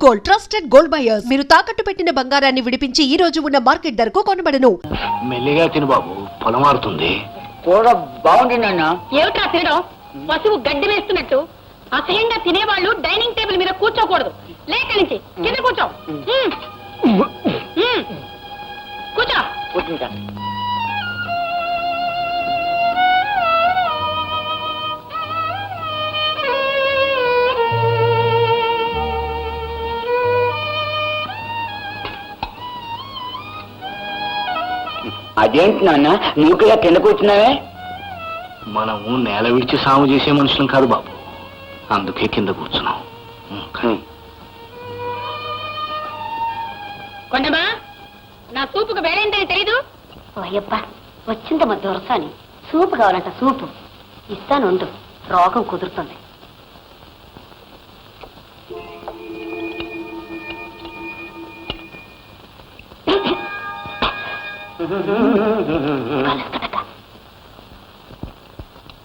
Gold, trusted gold buyers. మీరు తాకట్టు పెట్టిన బంగారాన్ని విడిపించి ఈ రోజు ఉన్న మార్కెట్ ధరకు కొనబడను. మెల్లిగా తిను బాబు, పొలం మారుతుంది. కూర బాగుంది నాన్న. ఏమిట్రా తినడం? పశువు గడ్డి వేస్తున్నట్టు. అసహ్యంగా తినేవాళ్ళు డైనింగ్ టేబుల్ మీద కూర్చోకూడదు. లేక నుంచి కింద కూర్చో. కూర్చో. కూర్చుంటా. అదేంటి నాన్న నువ్వు కింద కూర్చున్నావే? మనము నేల విడిచి సాగు చేసే మనుషులం కాదు బాబు, అందుకే కింద కూర్చున్నాం. కొండమా, నా సూపుకు వేడైందని తెలీదు? అయ్యబ్బా, వచ్చిందమ్మా దొరసాని. సూపు కావాలంట, సూపు ఇస్తాను ఉండు, రోగం కుదురుతుంది.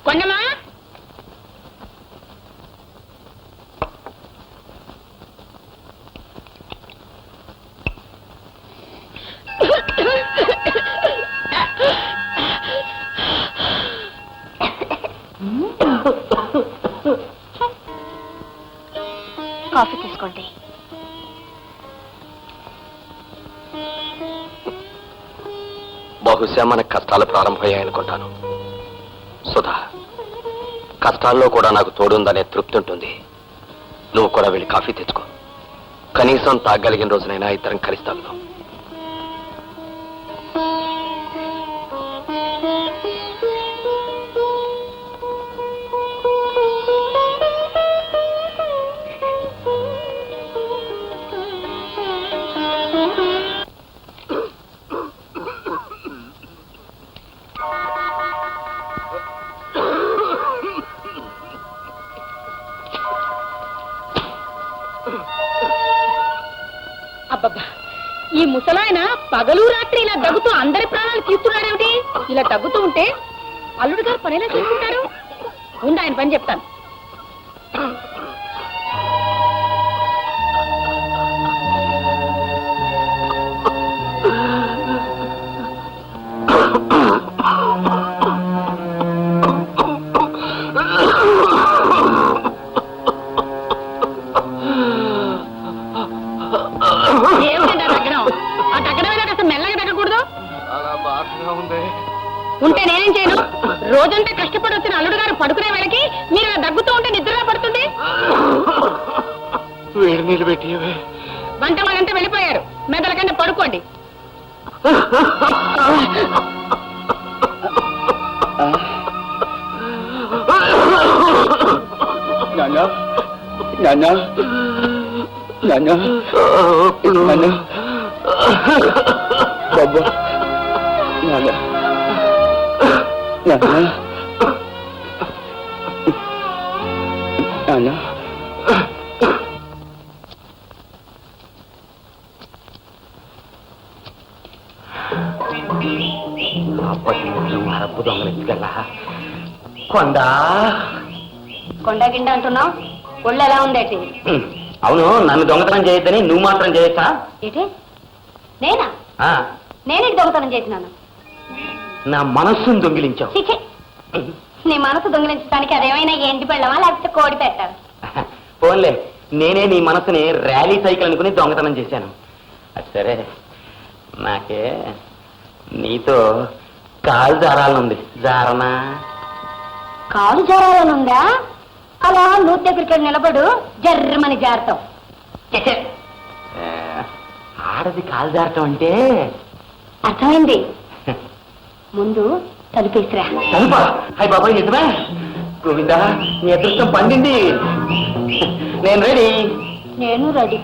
కొండమా, కాఫీ తీసుకోండి. బహుశా మన కష్టాలు ప్రారంభమయ్యాయనుకుంటాను. సుధా, కష్టాల్లో కూడా నాకు తోడుందనే తృప్తి ఉంటుంది. నువ్వు కూడా వెళ్ళి కాఫీ తెచ్చుకో. కనీసం తాగలిగిన రోజునైనా ఇద్దరం కలిసి తాగుదాం. అబ్బబ్బా, ఈ ముసలాయన పగలు రాత్రి ఇలా దగ్గుతూ అందరి ప్రాణాలు తీస్తున్నాడేమిటి? ఇలా దగ్గుతూ ఉంటే అల్లుడు గారు పనిలా చేసుకుంటారు. ముందు ఆయన పని చెప్తాను. ఉంటే నేనేం చేయను? రోజంతా కష్టపడి వచ్చిన అల్లుడు గారు పడుకునే వేళకి మీరు ఇలా దగ్గుతూ ఉంటే నిద్రలా పడుతుంది. వేడి నీళ్ళు పెట్టి వంట వాళ్ళంతా వెళ్ళిపోయారు. మెదల కన్నా పడుకోండి. నాన్న నాన్న నాన్న నాన్న బాబా నాన్న నాన్న నాన్న అప్పు దొంగలించుకెళ్ళా. కొండా కొండ గిండ అంటున్నావు, ఒళ్ళు ఎలా ఉందేటి? అవును, నన్ను దొంగతనం చేయొద్దని నువ్వు మాత్రం చేయొచ్చా? ఏంటి? నేనా? నేనేటి దొంగతనం చేసినాను? నా మనస్సును దొంగిలించావు. చిచి, నీ మనసు దొంగిలించడానికి అదేమైనా ఎండి పెళ్ళమా లేకపోతే కోడి పెట్టారు? పోన్లే, నేనే నీ మనసుని ర్యాలీ సైకిల్ అనుకుని దొంగతనం చేశాను. అది సరే, నాకే నీతో కాలు జారాలనుంది. జారనా? కాలు జారాలనుందా? అలా నూతి దగ్గరికి నిలబడు, జర్రమని జారుతావు. ఆడది కాలు జారటం అంటే అర్థమైంది. ముందు తలుపేసిరా. తలుపా? హై బాబాయ్, నిజమే? గోవిందా, నీ అదృష్టం పండింది. నేను రెడీ. నేను రెడీ.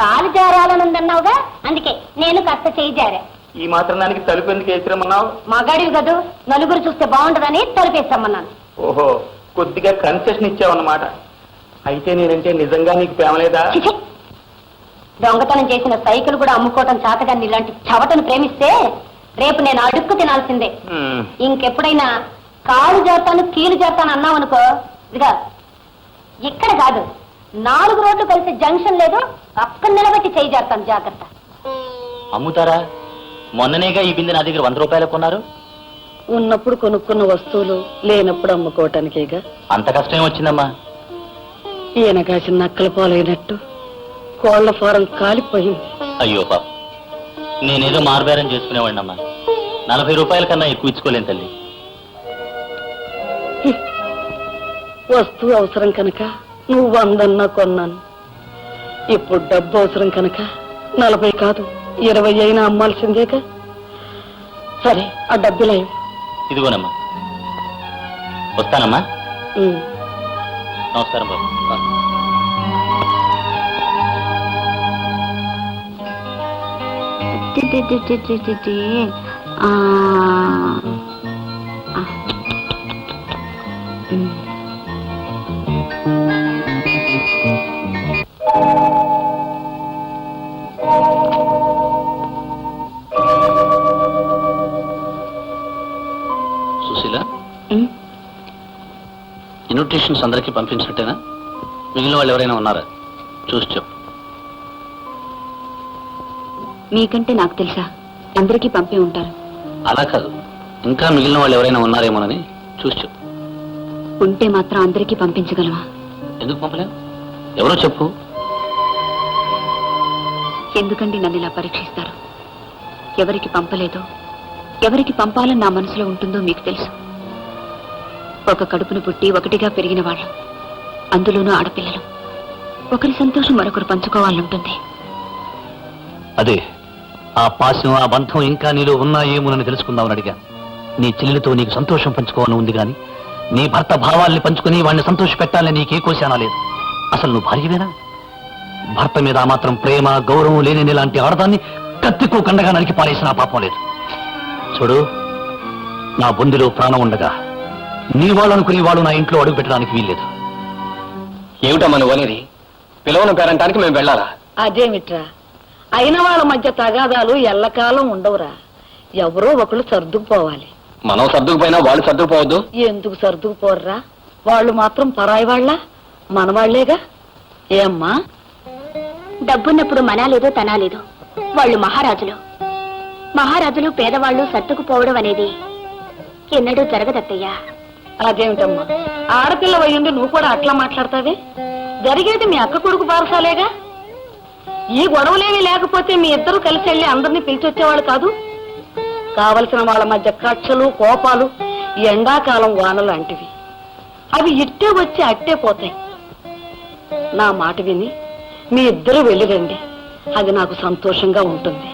కాలు జారాలనుందన్నావుగా, అందుకే నేను కాస్త చేయి జారా. ఈ మాత్రం దానికి తలుపు ఎందుకు వేసిరమ్మన్నావు? మగాడివి కదూ, నలుగురు చూస్తే బాగుండదని తలుపేస్తామన్నాను. ఓహో, కొద్దిగా కన్సెషన్ ఇచ్చావన్నమాట. అయితే నేనంటే నిజంగా నీకు ప్రేమ లేదా? దొంగతనం చేసిన సైకిల్ కూడా అమ్ముకోవటం చాతగాని ఇలాంటి చవటను ప్రేమిస్తే రేపు నేను అడుక్కు తినాల్సిందే. ఇంకెప్పుడైనా కాలు చేస్తాను కీలు చేస్తాను అన్నావు అనుకో, ఇదిగా ఇక్కడ కాదు 4 రోడ్లు కలిసి జంక్షన్ లేదు, అక్కడ నిలబెట్టి చేయి చేస్తాను, జాగ్రత్త. అమ్ముతారా? మొన్ననేగా ఈ బిందె నా దగ్గర 100 రూపాయలు కొన్నారు. ఉన్నప్పుడు కొనుక్కున్న వస్తువులు లేనప్పుడు అమ్ముకోవటానికేగా. అంత కష్టం వచ్చిందమ్మా. ఈయన కాసిన నక్కల పాలైనట్టు కోళ్ల ఫారం కాలిపోయింది. అయ్యో పాప, నేనేదో మార్బేరం చేసుకునేవాడినమ్మా. 40 రూపాయల కన్నా ఎక్కువ ఇచ్చుకోలేను తల్లి. వస్తువు అవసరం కనుక నువ్వు 100 కొన్నాను. ఇప్పుడు డబ్బు అవసరం కనుక 40 కాదు 20 అయినా అమ్మాల్సిందేగా. సరే, ఆ డబ్బులే. ఇదిగోనమ్మా. వస్తానమ్మా. నమస్కారం బాబు. సుశీల, ఇన్విటేషన్స్ అందరికీ పంపించినట్టేనా? మిగిలిన వాళ్ళు ఎవరైనా ఉన్నారా? చూసి చెప్పు. మీకంటే నాకు తెలుసా, అందరికీ పంపి ఉంటారు. అలా కాదు, ఇంకా మిగిలిన వాళ్ళు ఎవరైనా ఉన్నారేమోనని చూసి చెప్పు. ఉంటే మాత్రం అందరికీ పంపించగలవా? ఎందుకు పంపలేవు? ఎవరో చెప్పు. ఎందుకండి నన్ను ఇలా పరీక్షిస్తారు? ఎవరికి పంపలేదో, ఎవరికి పంపాలని నా మనసులో ఉంటుందో మీకు తెలుసు. ఒక కడుపును పుట్టి ఒకటిగా పెరిగిన వాళ్ళం, అందులోనూ ఆడపిల్లలు. ఒకరి సంతోషం మరొకరు పంచుకోవాలంటుంది. అదే ఆ పాశం, ఆ బంధం ఇంకా నీలో ఉన్నాయేమోనని తెలుసుకుందామని అడిగా. నీ చెల్లెలతో నీకు సంతోషం పంచుకోవాలని ఉంది కానీ నీ భర్త భావాల్ని పంచుకుని వాడిని సంతోష పెట్టాలని నీకే కోశానా లేదు. అసలు నువ్వు భార్యవేనా? భర్త మీద ఆ మాత్రం ప్రేమ, గౌరవం లేని ఇలాంటి ఆడదాన్ని కత్తికో కండగా నరికి పారేసిన పాపం లేదు. చూడు, నా బొందిలో ప్రాణం ఉండగా నీ వాళ్ళు అనుకుని వాళ్ళు నా ఇంట్లో అడుగు పెట్టడానికి వీల్లేదు. ఏమిటమ్మా నువ్వు అనేది? పిలవని పేరంటానికి మేము వెళ్ళాలా? అదేమిట్రా, అయిన వాళ్ళ మధ్య తగాదాలు ఎల్లకాలం ఉండవురా. ఎవరో ఒకళ్ళు సర్దుకుపోవాలి. మనం సర్దుకుపోయినా వాళ్ళు సర్దుకుపోవద్దు. ఎందుకు సర్దుకుపోర్రా? వాళ్ళు మాత్రం పరాయి వాళ్ళ, మనవాళ్లేగా. ఏమ్మా? డబ్బున్నప్పుడు మనాలేదో తనాలేదో. వాళ్ళు మహారాజులు. మహారాజులు పేదవాళ్ళు సర్దుకుపోవడం అనేది ఎన్నడూ జరగదత్తయ్యా. అదేమిటమ్మా, ఆడపిల్ల వయ్యుండి నువ్వు కూడా అట్లా మాట్లాడతావే? జరిగేది మీ అక్క కొడుకు పారసాలేగా. ఈ గొడవలేవి లేకపోతే మీ ఇద్దరు కలిసి వెళ్ళి అందరినీ పిలిచొచ్చేవాళ్ళు కాదు. కావలసిన వాళ్ళ మధ్య కక్షలు, కోపాలు ఎండాకాలం వాన లాంటివి. అవి ఇట్టే వచ్చి అట్టే పోతాయి. నా మాట విని మీ ఇద్దరు వెళ్ళిరండి, అది నాకు సంతోషంగా ఉంటుంది.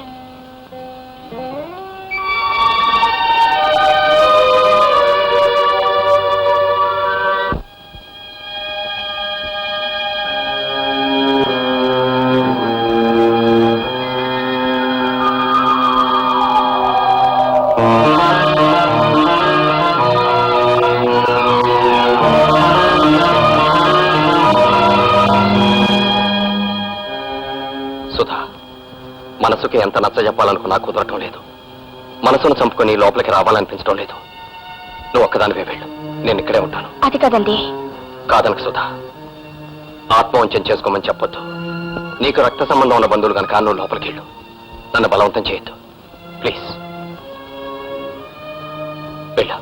మనసుకి ఎంత నచ్చ చెప్పాలనుకున్నా కుదరటం లేదు. మనసును చంపుకొని లోపలికి రావాలనిపించడం లేదు. నువ్వు ఒక్కదానివే వెళ్ళు, నేను ఇక్కడే ఉంటాను. అది కదండి. కాదనకు సుధా, ఆత్మవంచం చేసుకోమని చెప్పొద్దు. నీకు రక్త సంబంధం ఉన్న బంధువులు కనుక నువ్వు లోపలికి వెళ్ళు. నన్ను బలవంతం చేయొద్దు ప్లీజ్. వెళ్ళు.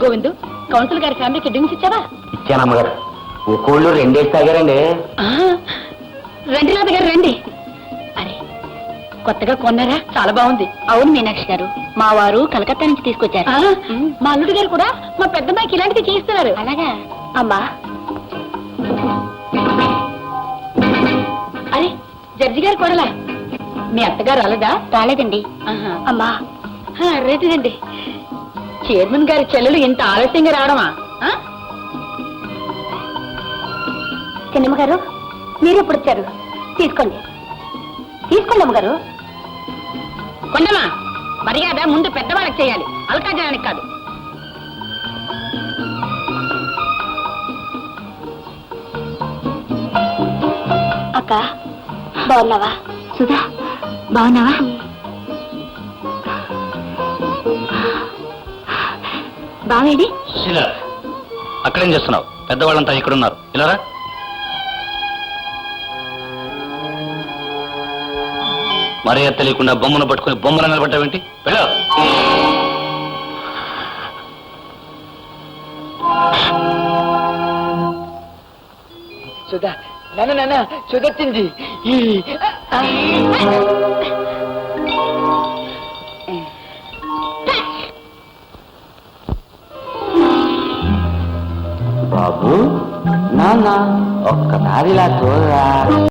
గోవిందు, కౌన్సిల్ గారి ఫ్యామిలీకి డ్రింక్స్ ఇచ్చావా? ఇచ్చానమ్మగారు. ఒక్కోళ్ళు 2 తాగారండి. రండి రాధ గారు, రండి. అరే, కొత్తగా కొన్నారా? చాలా బాగుంది. అవును మీనాక్షి గారు, మా వారు కలకత్తా నుంచి తీసుకొచ్చారు. మా అల్లుడు గారు కూడా మా పెద్దమ్మాయికి ఇలాంటివి చేయిస్తున్నారు. అలాగా అమ్మా? అరే, జడ్జి గారు కొడలా? మీ అత్తగారు అలాగా? రాలేదండి. అమ్మా, రండి. చైర్మన్ గారి చెల్లెలు ఇంత ఆలస్యంగా రావడమా? చిన్నమ్మగారు మీరు ఎప్పుడు వచ్చారు? తీసుకోండి తీసుకోండి అమ్మగారు. కొండమా, మర్యాద ముందు పెద్దవాళ్ళకి చేయాలి, అల్కాజనానికి కాదు. అక్క బాగున్నావా? సుధా బాగున్నావా? బావేడి? సుశీల, అక్కడేం చేస్తున్నావు? పెద్దవాళ్ళంతా ఇక్కడున్నారు, ఇలారా. మర్యాద తెలియకుండా బొమ్మను పట్టుకుని బొమ్మను నిలబడ్డావేంటి? వెళ్ళా. సుధా, నాన్న సుధొచ్చింది. బాబు నాన్న ఒక్కసారి ఇలా చూడరా.